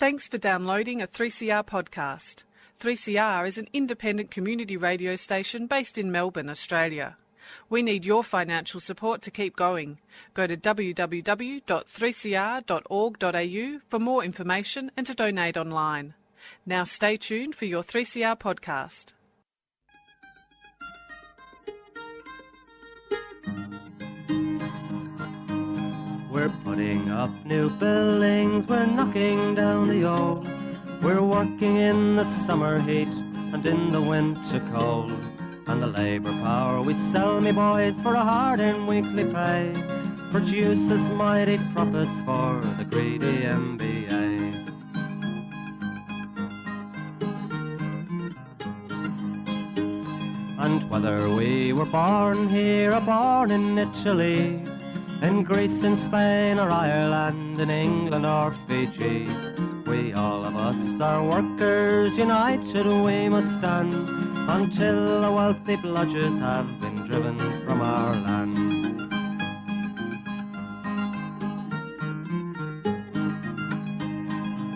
Thanks for downloading a 3CR podcast. 3CR is an independent community radio station based in Melbourne, Australia. We need your financial support to keep going. Go to www.3cr.org.au for more information and to donate online. Now stay tuned for your 3CR podcast. We're putting up new buildings, we're knocking down the old. We're working in the summer heat and in the winter cold. And the labour power we sell, me boys, for a hard-earned weekly pay produces mighty profits for the greedy MBA. And whether we were born here or born in Italy, in Greece, in Spain or Ireland, in England or Fiji, we all of us are workers, united we must stand, until the wealthy bludgers have been driven from our land.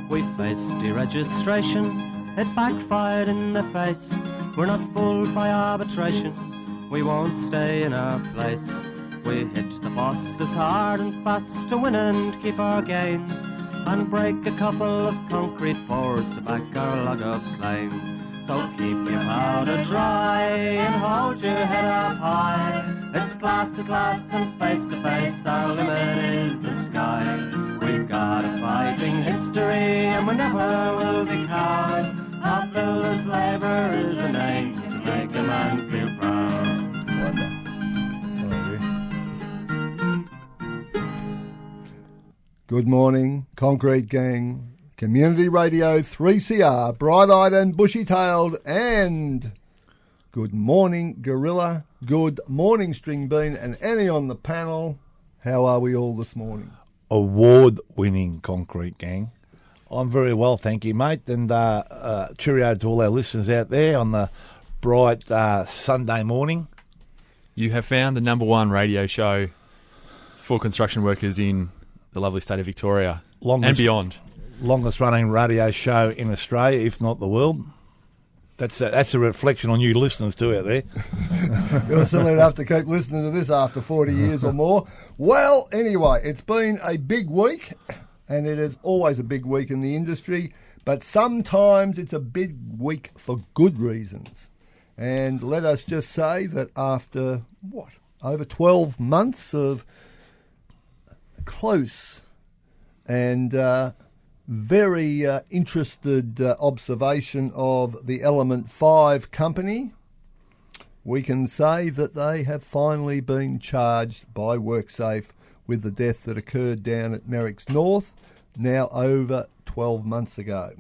We faced deregistration, it backfired in the face. We're not fooled by arbitration, we won't stay in our place. We hit the bosses hard and fast to win and keep our gains, and break a couple of concrete pours to back our log of claims. So keep your powder dry and hold your head up high. It's class to class and face to face, our limit is the sky. We've got a fighting history and we never will be cowed. Our builders' labour is a name to make a man feel proud. Good morning, Concrete Gang, Community Radio 3CR, bright-eyed and bushy-tailed, and good morning, Gorilla, good morning, String Bean, and Annie on the panel. How are we all this morning? Award-winning Concrete Gang. I'm very well, thank you, mate, and cheerio to all our listeners out there on the bright Sunday morning. You have found the number one radio show for construction workers in the lovely state of Victoria and beyond. Longest running radio show in Australia, if not the world. That's a reflection on you listeners too out there. You'll certainly have to keep listening to this after 40 years or more. Well, anyway, it's been a big week, and it is always a big week in the industry, but sometimes it's a big week for good reasons. And let us just say that after, over 12 months of close and very interested observation of the Element 5 company, we can say that they have finally been charged by WorkSafe with the death that occurred down at Merricks North now over 12 months ago.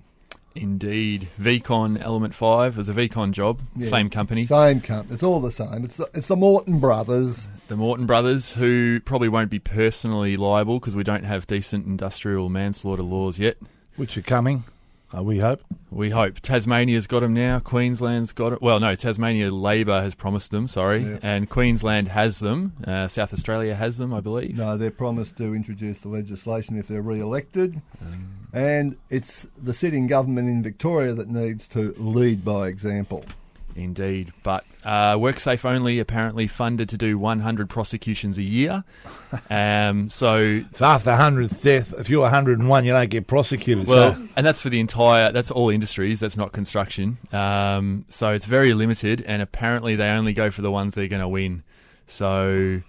Indeed. VCon Element 5 was a VCon job, yeah. Same company. Same company. It's all the same. It's the Morton brothers. The Morton brothers, who probably won't be personally liable because we don't have decent industrial manslaughter laws yet. Which are coming, we hope. We hope. Tasmania's got them now. Queensland's got it. Well, no, Tasmania Labor has promised them, Yeah. And Queensland has them. South Australia has them, I believe. No, they're promised to introduce the legislation if they're re-elected. And it's the sitting government in Victoria that needs to lead by example. Indeed. But WorkSafe only apparently funded to do 100 prosecutions a year. So after 100th death, if you're 101, you don't get prosecuted. Well, so. And that's for that's all industries, that's not construction. So it's very limited, and apparently they only go for the ones they're going to win. So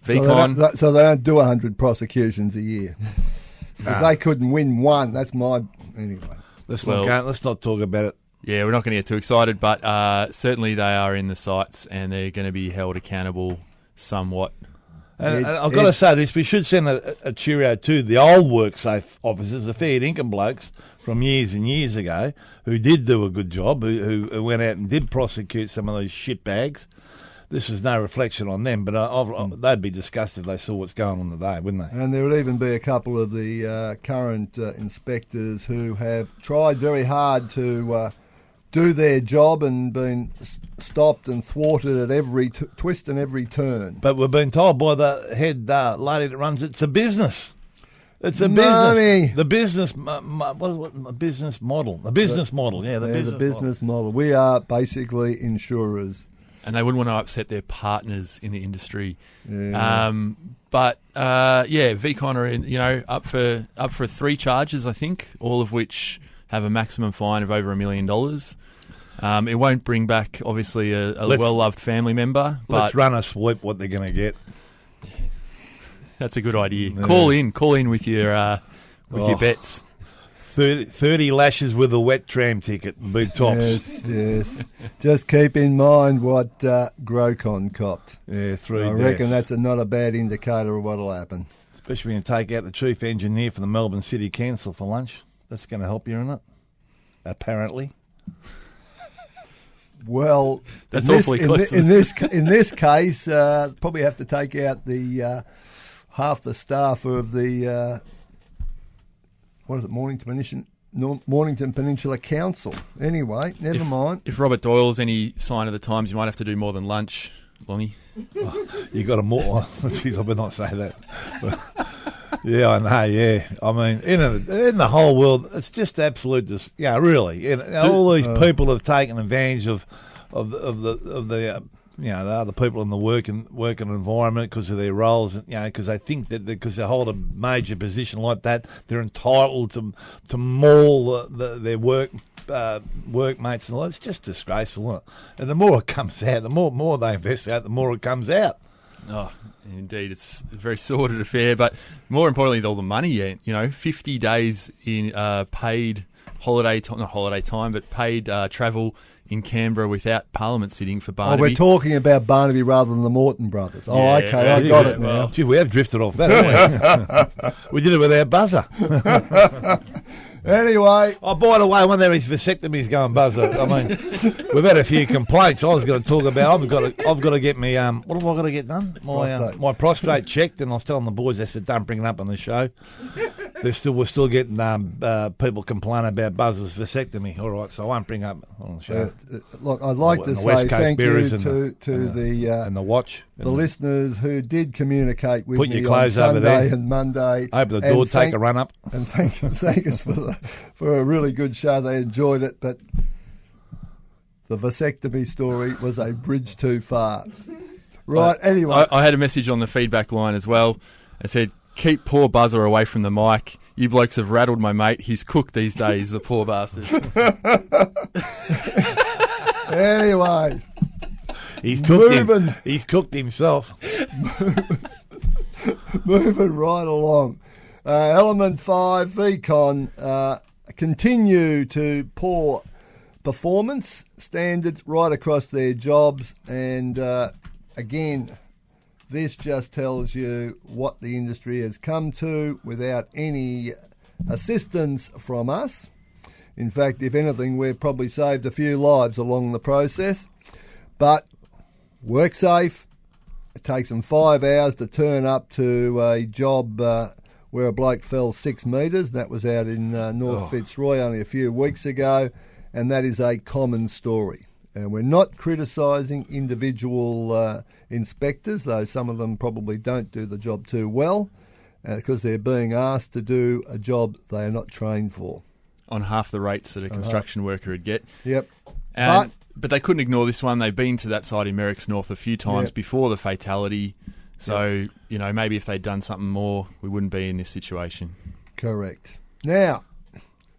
VCon... So they don't do 100 prosecutions a year. If they couldn't win one, that's my... Anyway. Let's not talk about it. Yeah, we're not going to get too excited, but certainly they are in the sights and they're going to be held accountable somewhat. And I've got to say this, we should send a cheerio to the old WorkSafe officers, the fair dinkum blokes from years and years ago, who did do a good job, who went out and did prosecute some of those shitbags. This is no reflection on them, but they'd be disgusted if they saw what's going on today, wouldn't they? And there would even be a couple of the current inspectors who have tried very hard to do their job and been stopped and thwarted at every twist and every turn. But we've been told by the head lady that runs it's a business. It's a Money. business. The business. What business model? The business model. Yeah, the business model. We are basically insurers. And they wouldn't want to upset their partners in the industry. Yeah. VCon are up for 3 charges, I think, all of which have a maximum fine of over $1 million. It won't bring back, obviously, a well-loved family member. But let's run a sweep. What they're going to get. That's a good idea. Yeah. Call in with your bets. 30 lashes with a wet tram ticket, big tops. Yes. Just keep in mind what Grocon copped. Yeah, 3 I reckon that's not a bad indicator of what'll happen. Especially when you take out the chief engineer for the Melbourne City Council for lunch. That's going to help you, isn't it? Apparently. Well, that's awfully close. In this case, probably have to take out the half the staff of the Mornington Peninsular Council. Anyway, never mind. If Robert Doyle's any sign of the times, you might have to do more than lunch, Longy. You got a more. Jeez, I better not say that. Yeah, I know. Yeah, I mean, in the whole world, it's just absolute. Really, all these people have taken advantage of the the other people in the working environment because of their roles. Because they think that because they hold a major position like that, they're entitled to maul their workmates and all. It's just disgraceful, isn't it? And the more it comes out, the more they invest out, the more it comes out. Oh, indeed, it's a very sordid affair. But more importantly, all the money. 50 days in paid not holiday time, but paid travel in Canberra without Parliament sitting for Barnaby. Oh, we're talking about Barnaby rather than the Morton brothers. Oh, Yeah, okay, I got it now. Well, gee, we have drifted off that, haven't we? We did it with our buzzer. Anyway. Oh, by the way, one there his vasectomy's going buzzer. I mean, we've had a few complaints. I was going to talk about. I've got to get me. What have I got to get done? My prostate checked, and I was telling the boys, I said, don't bring it up on the show. We're still getting people complaining about Buzz's vasectomy. All right, so I won't bring up on the show. Look, I'd like to say thank you to the watch, the listeners who did communicate with Put me your clothes on over Sunday there. and Monday. Open the door, take a run up, and thank us for a really good show. They enjoyed it, but the vasectomy story was a bridge too far. Right, anyway. I had a message on the feedback line as well. It said, keep poor Buzzer away from the mic. You blokes have rattled my mate. He's cooked these days, the poor bastard. Anyway. He's cooked himself. Moving right along. Element 5, VCon, continue to pour performance standards right across their jobs. And again, this just tells you what the industry has come to without any assistance from us. In fact, if anything, we've probably saved a few lives along the process. But work safe. It takes them 5 hours to turn up to a job where a bloke fell 6 metres. That was out in North Fitzroy only a few weeks ago. And that is a common story. And we're not criticising individual inspectors, though some of them probably don't do the job too well because they're being asked to do a job they are not trained for. On half the rates that a construction worker would get. Yep. But they couldn't ignore this one. They've been to that side in Merricks North a few times before the fatality. So, maybe if they'd done something more, we wouldn't be in this situation. Correct. Now,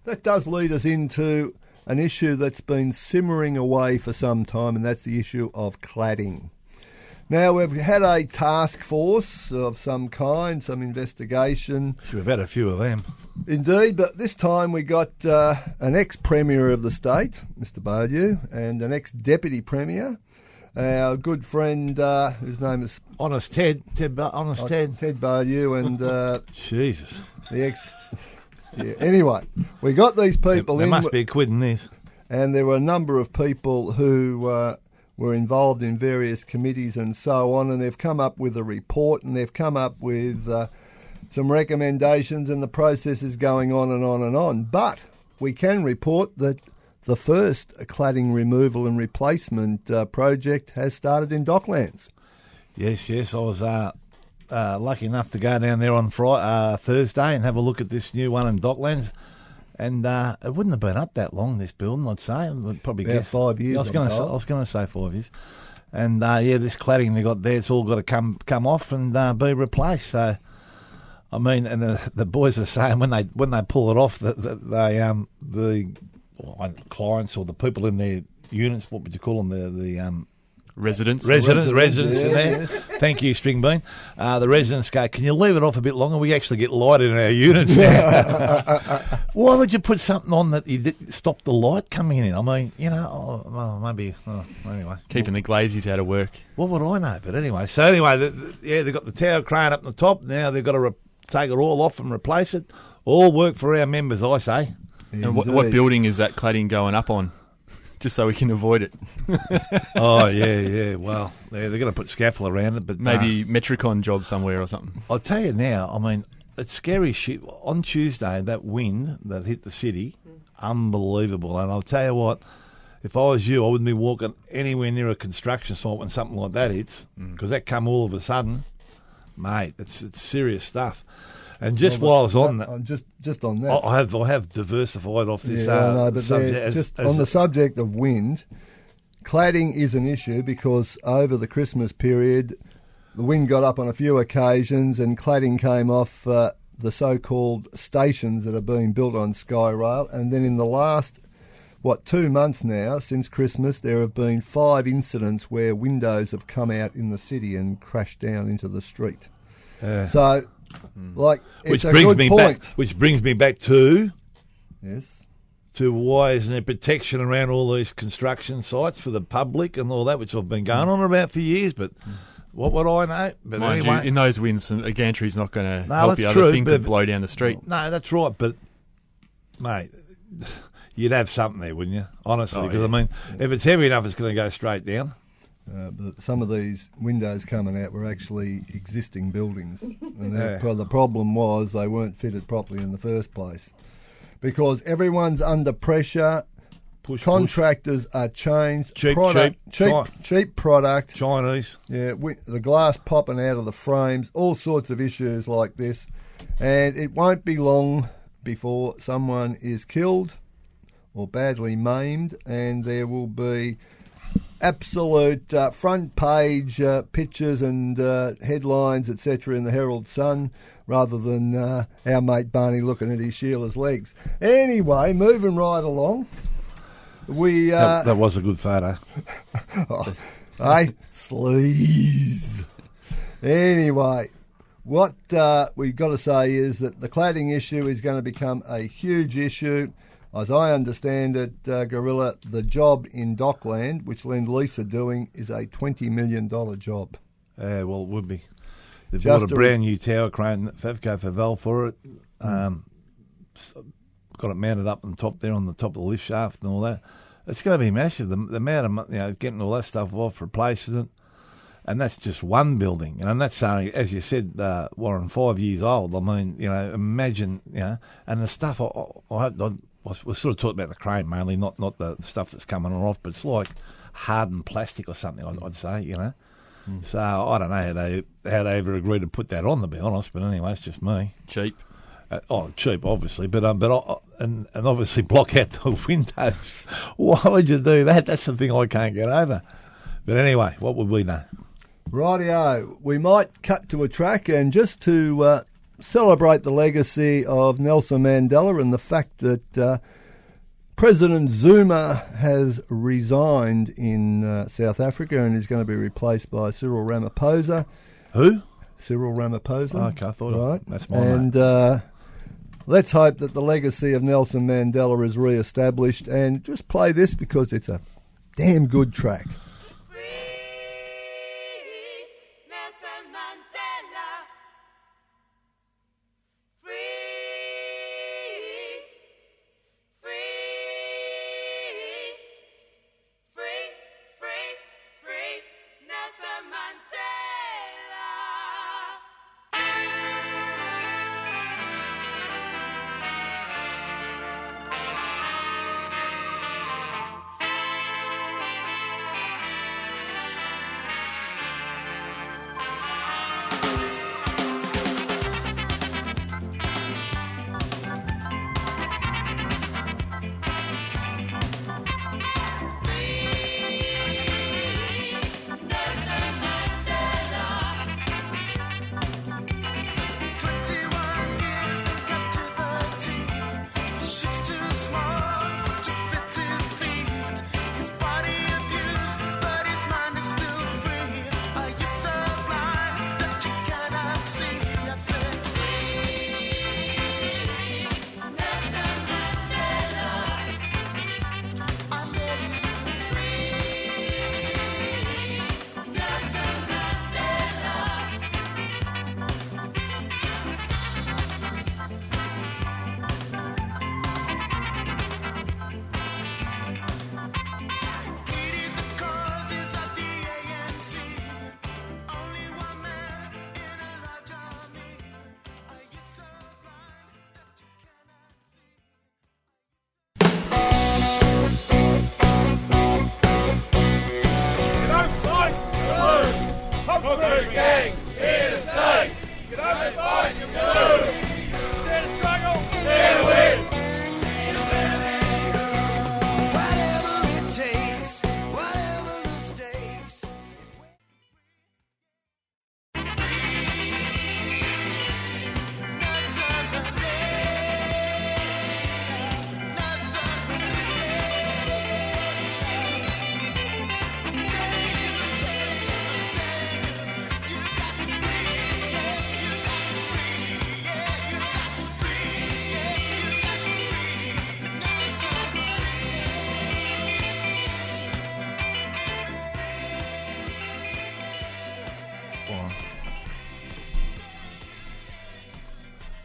that does lead us into an issue that's been simmering away for some time, and that's the issue of cladding. Now, we've had a task force of some kind, some investigation. We've had a few of them. Indeed, but this time we got an ex-Premier of the state, Mr. Baudieu, and an ex-Deputy Premier, our good friend whose name is... Honest Ted. Ted Baudieu and... Jesus. The ex... Yeah. Anyway, we got these people there in. There must be a quid in this. And there were a number of people who were involved in various committees and so on, and they've come up with a report and they've come up with some recommendations, and the process is going on and on and on. But we can report that the first cladding removal and replacement project has started in Docklands. Yes, I was lucky enough to go down there on Thursday and have a look at this new one in Docklands. And it wouldn't have been up that long, this building, I'd say. I'd probably About guess 5 years, I was going to say 5 years. And this cladding they got there, it's all got to come off and be replaced. So, I mean, and the boys are saying when they pull it off, the clients or the people in their units, what would you call them? The Residents yeah, in there. yeah. Thank you, Stringbean. The residents go, can you leave it off a bit longer? We actually get light in our units now. Why would you put something on that you stop the light coming in? I mean, maybe, anyway. keeping the glazies out of work. What would I know? But anyway, they've got the tower crane up on the top. Now they've got to take it all off and replace it. All work for our members, I say. And what building is that cladding going up on? Just so we can avoid it. Oh, yeah. Well, they're going to put scaffold around it. But Maybe Metricon job somewhere or something. I'll tell you now, I mean, it's scary shit. On Tuesday, that wind that hit the city, unbelievable. And I'll tell you what, if I was you, I wouldn't be walking anywhere near a construction site when something like that hits, because that come all of a sudden. Mate, it's serious stuff. And while I was on that, just on that, I have diversified off this but subject. on the subject of wind, cladding is an issue because over the Christmas period, the wind got up on a few occasions and cladding came off the so-called stations that are being built on Skyrail. And then in the last, 2 months now, since Christmas, there have been 5 incidents where windows have come out in the city and crashed down into the street. So... it's a good point. Which brings me back to why isn't there protection around all these construction sites for the public and all that, which I've been going on about for years. But what would I know? But Mind anyway, you, in those winds, a gantry's not going to No, help that's the true, other thing but- could blow down the street. No, that's right. But mate, you'd have something there, wouldn't you? Honestly, because I mean, if it's heavy enough, it's going to go straight down. But some of these windows coming out were actually existing buildings, and the problem was they weren't fitted properly in the first place. Because everyone's under pressure, contractors are changed, cheap product, Chinese, the glass popping out of the frames, all sorts of issues like this, and it won't be long before someone is killed or badly maimed, and there will be absolute front page pictures and headlines, etc., in the Herald Sun, rather than our mate Barney looking at his Sheila's legs. Anyway, moving right along, that was a good photo. Sleaze. Anyway, what we've got to say is that the cladding issue is going to become a huge issue. As I understand it, Gorilla, the job in Dockland, which Lend-Lease are doing, is a $20 million job. Well, it would be. They've bought a brand new tower crane, Favco Favel for it. Got it mounted up on the top there, on the top of the lift shaft and all that. It's going to be massive. The amount of getting all that stuff off, replacing it, and that's just one building. And that's as you said, Warren, 5 years old. I mean, imagine, and the stuff. We're sort of talking about the crane mainly, not the stuff that's coming off, but it's like hardened plastic or something, I'd say, So I don't know how they ever agreed to put that on, to be honest. But anyway, it's just me. Cheap. Cheap, obviously, but obviously block out the windows. Why would you do that? That's the thing I can't get over. But anyway, what would we know? Rightio, we might cut to a track, and just to celebrate the legacy of Nelson Mandela and the fact that President Zuma has resigned in South Africa and is going to be replaced by Cyril Ramaphosa. Who? Cyril Ramaphosa. Oh, okay, I thought that's my name. And let's hope that the legacy of Nelson Mandela is re-established, and just play this because it's a damn good track.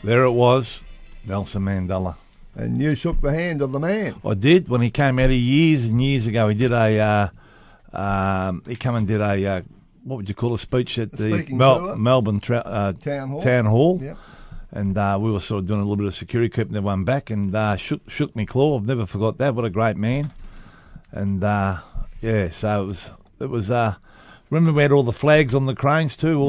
There it was, Nelson Mandela. And you shook the hand of the man. I did when he came out years and years ago. He did what would you call a speech at the Melbourne Town Hall. Yep. And we were sort of doing a little bit of security, keeping everyone back, and shook me claw. I've never forgot that. What a great man. And so it was. Remember we had all the flags on the cranes too,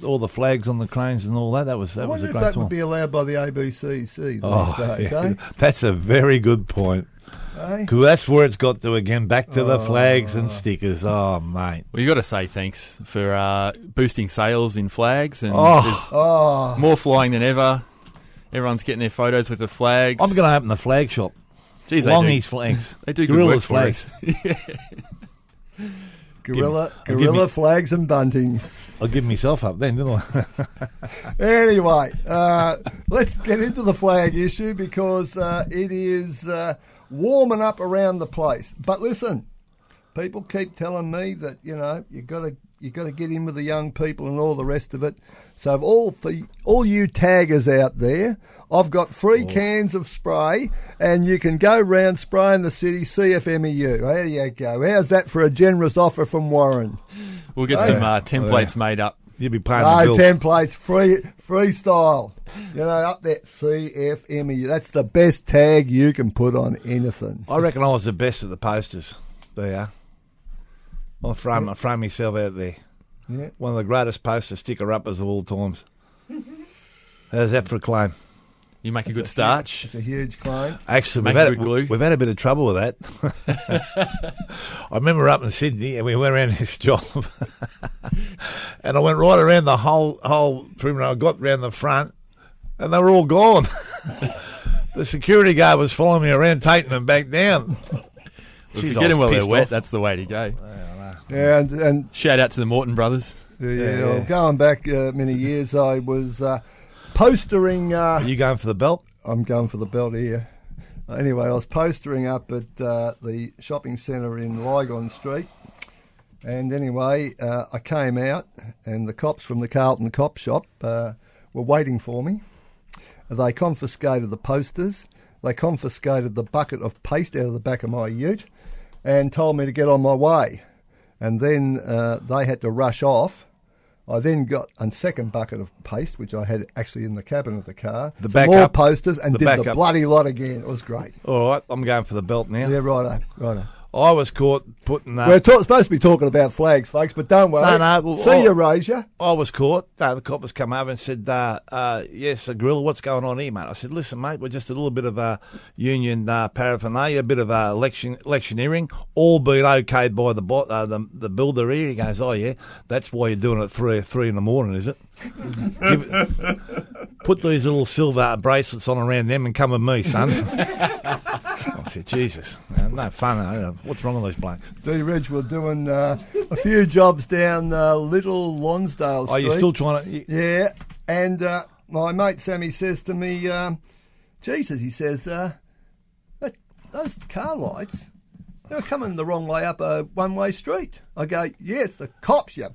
all the flags on the cranes and all that. That was a great time. I wonder if that would be allowed by the ABCC these days, eh? That's a very good point. Because that's where it's got to again, back to the flags and stickers. Oh, mate. Well, you got to say thanks for boosting sales in flags, and there's more flying than ever. Everyone's getting their photos with the flags. I'm going to open the flag shop. Jeez, Longy's flags. They do good work flags. Gorilla flags and bunting. I'll give myself up then, didn't I? Anyway, let's get into the flag issue because it is warming up around the place. But listen, people keep telling me that you got to get in with the young people and all the rest of it. So all you taggers out there, I've got free cans of spray, and you can go round spraying the city. CFMEU. There you go. How's that for a generous offer from Warren? We'll get some templates made up. You'll be paying the bill. Templates, freestyle. Up there, CFMEU. That's the best tag you can put on anything. I reckon I was the best at the posters. There you are. I'll frame myself out there. Yeah. One of the greatest poster sticker-uppers of all times. How's that for a claim? You make a good starch. It's a huge claim. Actually, we've had a bit of trouble with that. I remember up in Sydney, and we went around this job, and I went right around the whole perimeter. I got round the front, and they were all gone. The security guard was following me around, taking them back down. If you get them while they're wet, that's the way to go. Yeah, and shout out to the Morton brothers. Yeah. Going back many years, I was postering. Are you going for the belt? I'm going for the belt here. Anyway, I was postering up at the shopping centre in Lygon Street, and anyway, I came out, and the cops from the Carlton Cop Shop were waiting for me. They confiscated the posters. They confiscated the bucket of paste out of the back of my ute, and told me to get on my way. And then they had to rush off. I then got a second bucket of paste, which I had actually in the cabin of the car. More posters, and did the bloody lot again. It was great. All right, I'm going for the belt now. Yeah, righto. I was caught putting... We're supposed to be talking about flags, folks, but don't worry. No. See you, Razor. I was caught. The coppers come over and said, yes, Gorilla, what's going on here, mate? I said, listen, mate, we're just a little bit of a union paraphernalia, a bit of electioneering, all been okayed by the builder here. He goes, oh, yeah, that's why you're doing it at 3 in the morning, is it? Put these little silver bracelets on around them and come with me, son. I said, Jesus, no fun. What's wrong with those blokes? D-Reg were doing a few jobs down Little Lonsdale Street. Oh, you're still trying to... Yeah, and my mate Sammy says to me, Jesus, he says, those car lights, they're coming the wrong way up a one-way street. I go, yeah, it's the cops, you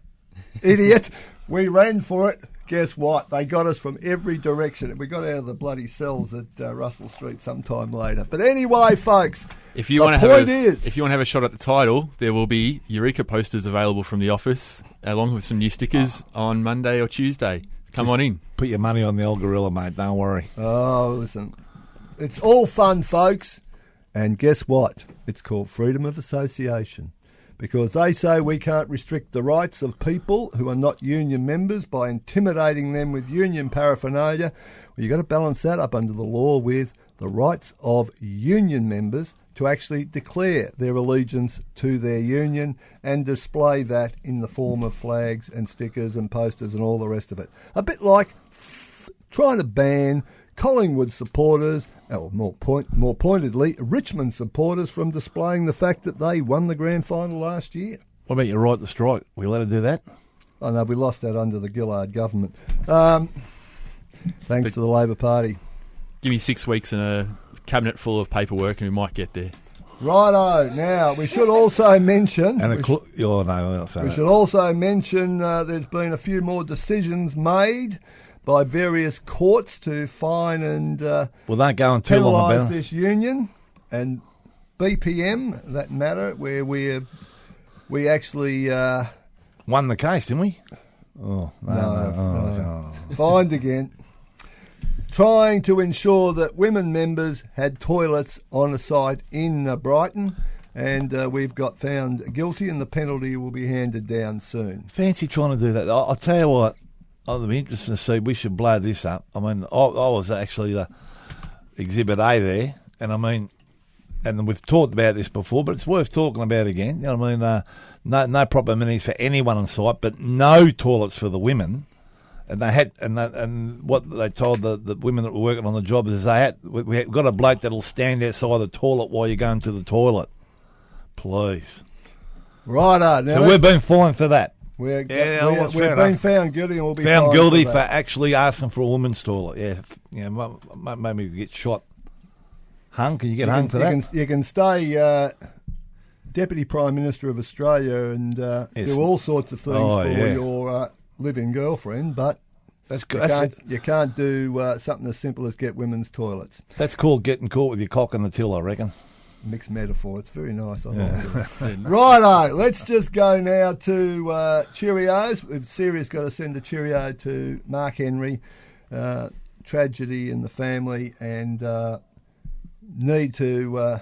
idiot. We ran for it. Guess what? They got us from every direction. We got out of the bloody cells at Russell Street sometime later. But anyway, folks, if you want to have a shot at the title, there will be Eureka posters available from the office, along with some new stickers on Monday or Tuesday. Come on in. Put your money on the old Gorilla, mate. Don't worry. Oh, listen. It's all fun, folks. And guess what? It's called freedom of association. Because they say we can't restrict the rights of people who are not union members by intimidating them with union paraphernalia. Well, you've got to balance that up under the law with the rights of union members to actually declare their allegiance to their union and display that in the form of flags and stickers and posters and all the rest of it. A bit like trying to ban Collingwood supporters, or more pointedly, Richmond supporters from displaying the fact that they won the grand final last year. What about your right to strike? Are we allowed to do that? Oh, no, we lost that under the Gillard government. Thanks to the Labor Party. Give me 6 weeks and a cabinet full of paperwork and we might get there. Righto. Now, we should also mention... there's been a few more decisions made by various courts to fine and don't go on too long penalise about it. this union. And BPM, that matter, where we actually Won the case, didn't we? Oh, no. fined again, trying to ensure that women members had toilets on a site in Brighton, and we've got found guilty, and the penalty will be handed down soon. Fancy trying to do that. I'll tell you what, I'll be interested to see. We should blow this up. I mean, I was actually the Exhibit A there, and I mean, and we've talked about this before, but it's worth talking about again. You know what I mean? No proper amenities for anyone on site, but no toilets for the women. And they had, and what they told the women that were working on the job is we've got a bloke that'll stand outside the toilet while you're going to the toilet. Please. Righto. So we've been fined for that. We've been found guilty, and we'll be found guilty for that. actually asking for a woman's toilet. Yeah, maybe we get shot. Hung? Can you get hung for that? You can stay Deputy Prime Minister of Australia and do all sorts of things for your living girlfriend, but that's good. You can't do something as simple as get women's toilets. That's called getting caught with your cock in the till, I reckon. Mixed metaphor. It's very nice. I like it. Righto. Let's just go now to Cheerios. We've seriously got to send a Cheerio to Mark Henry. Tragedy in the family, and need to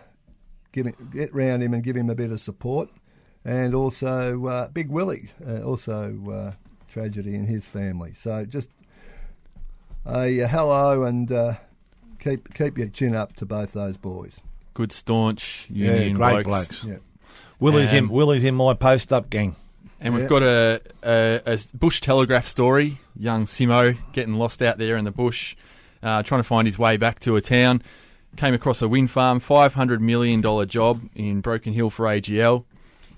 get round him and give him a bit of support. And also Big Willie, tragedy in his family. So just a hello, and keep your chin up to both those boys. Good staunch union great blokes. Yeah. Willie's in my post-up gang. And we've got a bush telegraph story. Young Simo getting lost out there in the bush, trying to find his way back to a town. Came across a wind farm, $500 million job in Broken Hill for AGL.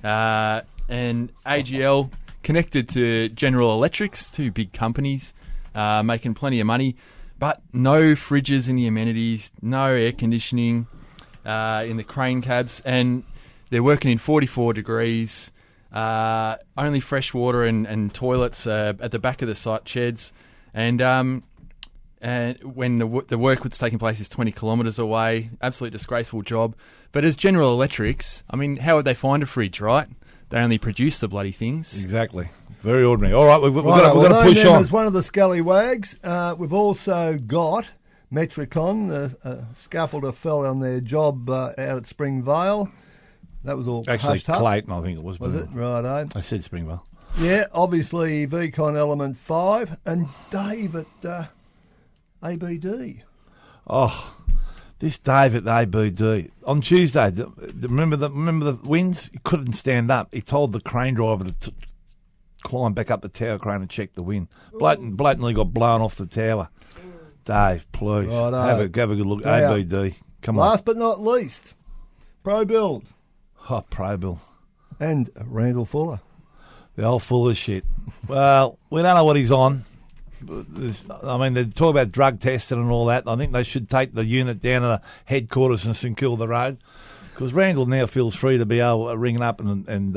And AGL connected to General Electrics, two big companies, making plenty of money. But no fridges in the amenities, no air conditioning in the crane cabs. And they're working in 44 degrees. Only fresh water and toilets at the back of the site sheds, and when the work that's taking place is 20 kilometres away, absolute disgraceful job. But as General Electrics, I mean, how would they find a fridge, right? They only produce the bloody things. Exactly. Very ordinary. All right, we've got to push on. As one of the scallywags, we've also got Metricon, the scaffolder fell on their job out at Springvale. That was all actually hushed up. Clayton, I think it was. Was it? Righto. I said Springvale. Yeah, obviously VCon Element 5 and Dave at ABD. Oh, this Dave at the ABD on Tuesday. Remember the winds? He couldn't stand up. He told the crane driver to climb back up the tower crane and check the wind. Blatantly got blown off the tower. Dave, please have a good look. Now, ABD, come on. Last but not least, Pro Build. Oh, Pro Bill. And Randall Fuller. The old Fuller shit. Well, we don't know what he's on. I mean, they talk about drug testing and all that. I think they should take the unit down to the headquarters in St Kilda Road, because Randall now feels free to be able to ring up and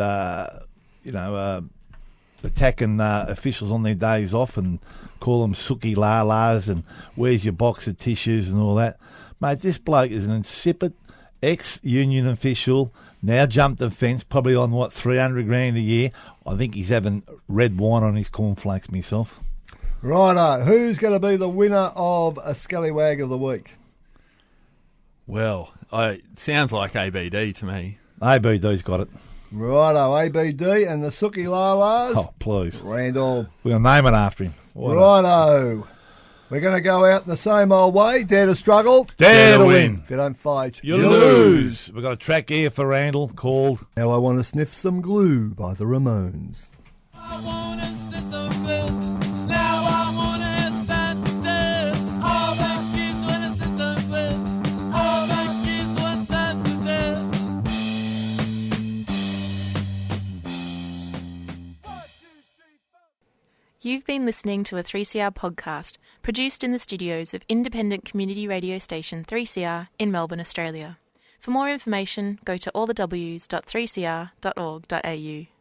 attacking officials on their days off and call them sookie la-las and where's your box of tissues and all that. Mate, this bloke is an insipid ex-union official. Now jumped the fence, probably on, $300,000 a year. I think he's having red wine on his cornflakes myself. Righto. Who's going to be the winner of a Scallywag of the Week? Well, it sounds like ABD to me. ABD's got it. Righto, ABD and the Sookie Lalas. Oh, please. Randall. We're going to name it after him. Righto. We're going to go out in the same old way. Dare to struggle. Dare to win. If you don't fight, you lose. We've got a track here for Randall called Now I Want to Sniff Some Glue by the Ramones. I want to sniff some glue. Now I want to stand still. All the kids want to sniff some glue. All the kids want to stand still. You've been listening to a 3CR podcast produced in the studios of independent community radio station 3CR in Melbourne, Australia. For more information, go to allthews.3cr.org.au.